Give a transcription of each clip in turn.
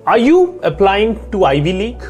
Are you applying to Ivy League?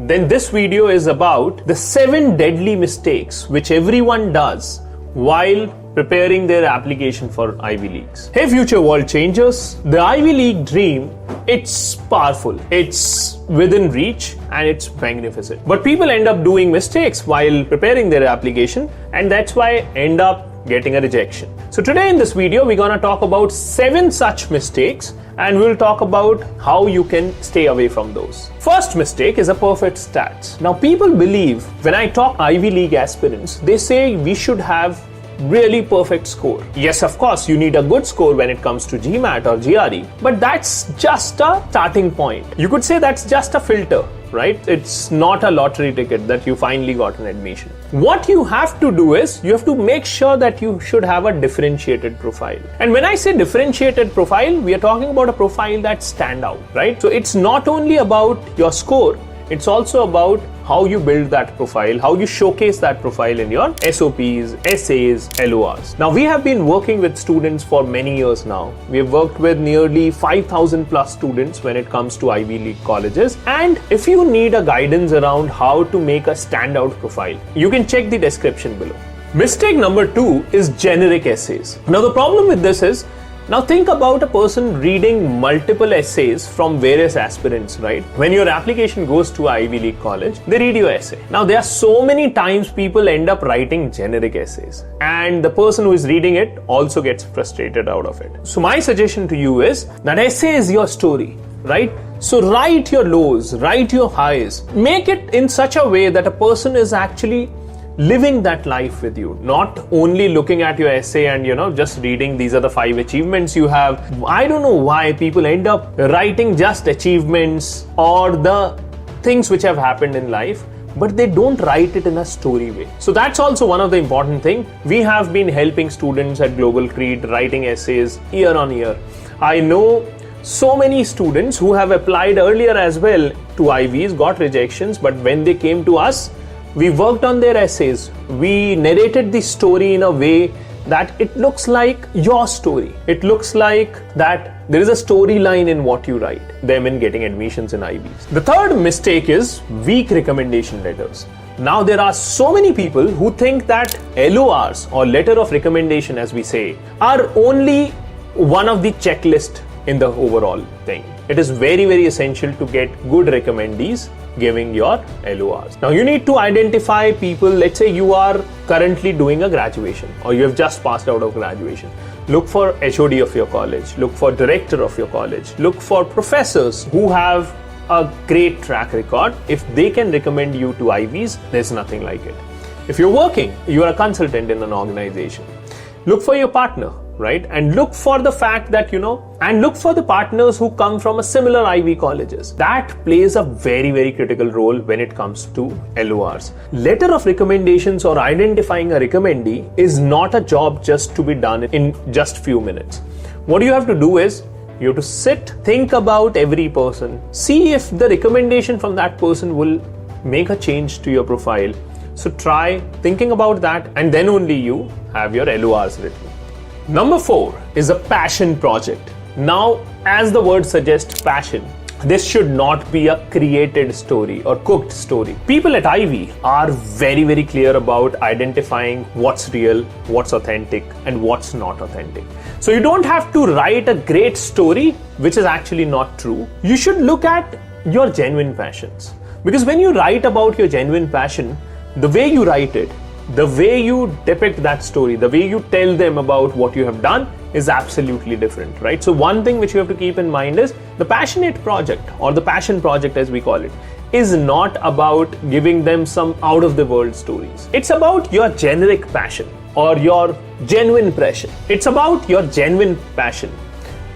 Then this video is about the 7 deadly mistakes which everyone does while preparing their application for Ivy Leagues. Hey future world changers, the Ivy League dream, it's powerful, it's within reach and it's magnificent. But people end up doing mistakes while preparing their application and that's why end up getting a rejection. So today in this video, we're gonna talk about 7 such mistakes and we'll talk about how you can stay away from those. First mistake is a perfect stats. Now people believe when I talk Ivy League aspirants, they say we should have really perfect score. Yes, of course, you need a good score when it comes to GMAT or GRE, but that's just a starting point. You could say that's just a filter, right? It's not a lottery ticket that you finally got an admission. What you have to do is you have to make sure that you should have a differentiated profile. And when I say differentiated profile, we are talking about a profile that stand out, right? So it's not only about your score, it's also about how you build that profile, how you showcase that profile in your SOPs, essays, LORs. Now we have been working with students for many years now. We have worked with nearly 5,000 plus students when it comes to Ivy League colleges. And if you need a guidance around how to make a standout profile, you can check the description below. Mistake number 2 is generic essays. Now the problem with this is, now think about a person reading multiple essays from various aspirants, right? When your application goes to Ivy League college, they read your essay. Now there are so many times people end up writing generic essays and the person who is reading it also gets frustrated out of it. So my suggestion to you is that essay is your story, right? So write your lows, write your highs, make it in such a way that a person is actually living that life with you, not only looking at your essay and just reading these are the 5 achievements you have. I don't know why people end up writing just achievements or the things which have happened in life, but they don't write it in a story way. So that's also one of the important things. We have been helping students at Global Creed writing essays year on year. I know so many students who have applied earlier as well to Ivies, got rejections, but when they came to us, we worked on their essays. We narrated the story in a way that it looks like your story. It looks like that there is a storyline in what you write, them in getting admissions in Ivies. The third mistake is weak recommendation letters. Now there are so many people who think that LORs or letter of recommendation as we say are only one of the checklist in the overall thing. It is very, very essential to get good recommendees giving your LORs. Now you need to identify people. Let's say you are currently doing a graduation or you have just passed out of graduation. Look for HOD of your college, look for director of your college, look for professors who have a great track record. If they can recommend you to Ivies, there's nothing like it. If you're working, you are a consultant in an organization, look for your partner, right? And look for the fact that, and look for the partners who come from a similar Ivy colleges. That plays a very, very critical role when it comes to LORs. Letter of recommendations or identifying a recommendee is not a job just to be done in just few minutes. What you have to do is, you have to sit, think about every person, see if the recommendation from that person will make a change to your profile. So try thinking about that and then only you have your LORs written. Number 4 is a passion project. Now, as the word suggests, passion, this should not be a created story or cooked story. People at Ivy are very, very clear about identifying what's real, what's authentic, and what's not authentic. So you don't have to write a great story, which is actually not true. You should look at your genuine passions. Because when you write about your genuine passion, the way you write it, the way you depict that story, the way you tell them about what you have done is absolutely different, right? So one thing which you have to keep in mind is the passionate project or the passion project as we call it is not about giving them some out of the world stories. It's about your generic passion or your genuine passion. It's about your genuine passion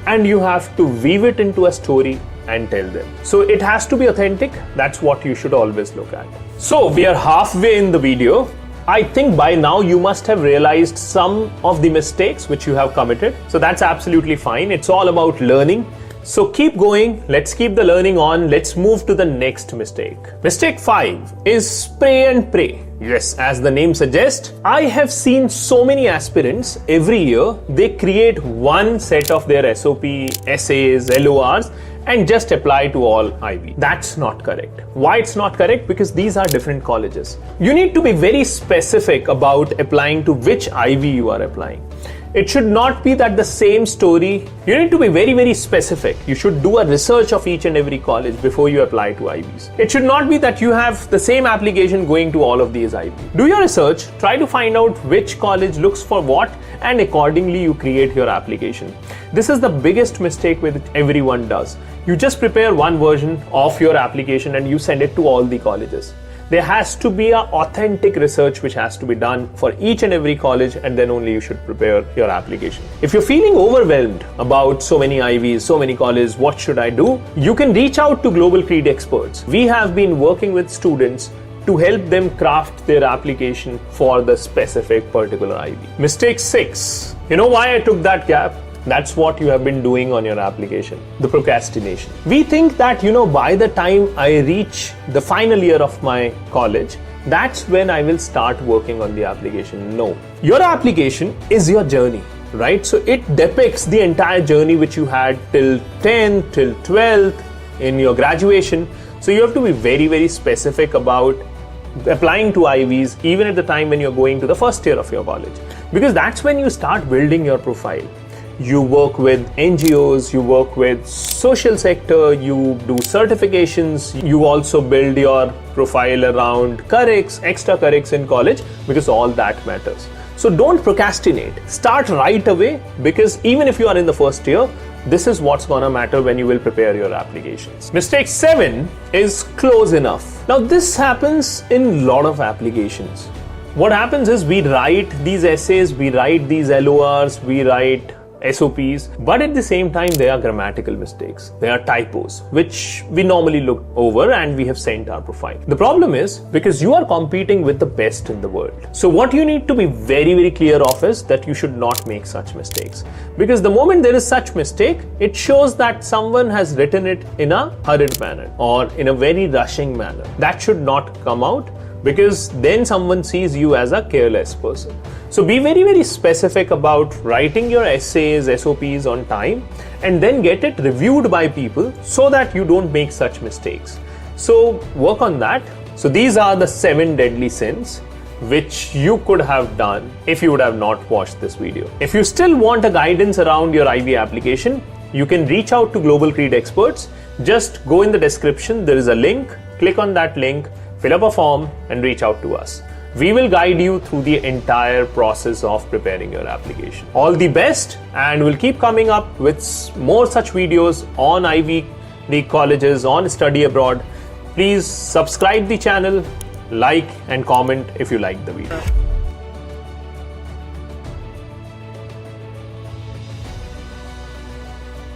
and you have to weave it into a story and tell them. So it has to be authentic. That's what you should always look at. So we are halfway in the video. I think by now you must have realized some of the mistakes which you have committed. So that's absolutely fine. It's all about learning. So keep going. Let's keep the learning on. Let's move to the next mistake. Mistake 5 is spray and pray. Yes, as the name suggests, I have seen so many aspirants every year. They create one set of their SOP, essays, LORs, and just apply to all Ivy. That's not correct. Why it's not correct? Because these are different colleges. You need to be very specific about applying to which Ivy you are applying. It should not be that the same story. You need to be very, very specific. You should do a research of each and every college before you apply to Ivies. It should not be that you have the same application going to all of these Ivies. Do your research, try to find out which college looks for what, and accordingly you create your application. This is the biggest mistake which everyone does. You just prepare one version of your application and you send it to all the colleges. There has to be an authentic research which has to be done for each and every college, and then only you should prepare your application. If you're feeling overwhelmed about so many Ivies, so many colleges, what should I do? You can reach out to Global Creed experts. We have been working with students to help them craft their application for the specific particular Ivy. Mistake 6. You know why I took that gap? That's what you have been doing on your application, the procrastination. We think that, by the time I reach the final year of my college, that's when I will start working on the application. No. Your application is your journey, right? So it depicts the entire journey which you had till 10th, till 12th, in your graduation. So you have to be very, very specific about applying to Ivies even at the time when you're going to the first year of your college, because that's when you start building your profile. You work with NGOs, you work with social sector, you do certifications, you also build your profile around currics, extra currics in college, because all that matters. So don't procrastinate. Start right away, because even if you are in the first year, this is what's gonna matter when you will prepare your applications. Mistake 7 is close enough. Now this happens in a lot of applications. What happens is we write these essays, we write these LORs, we write SOPs, but at the same time there are grammatical mistakes, there are typos which we normally look over and we have sent our profile. The problem is because you are competing with the best in the world. So what you need to be very, very clear of is that you should not make such mistakes, because the moment there is such mistake, it shows that someone has written it in a hurried manner or in a very rushing manner. That should not come out, because then someone sees you as a careless person. So be very, very specific about writing your essays, SOPs on time, and then get it reviewed by people so that you don't make such mistakes. So work on that. So these are the 7 deadly sins which you could have done if you would have not watched this video. If you still want a guidance around your Ivy application, you can reach out to Global Creed experts. Just go in the description, there is a link, click on that link, fill up a form and reach out to us. We will guide you through the entire process of preparing your application. All the best, and we'll keep coming up with more such videos on Ivy League colleges, on study abroad. Please subscribe the channel, like and comment if you like the video.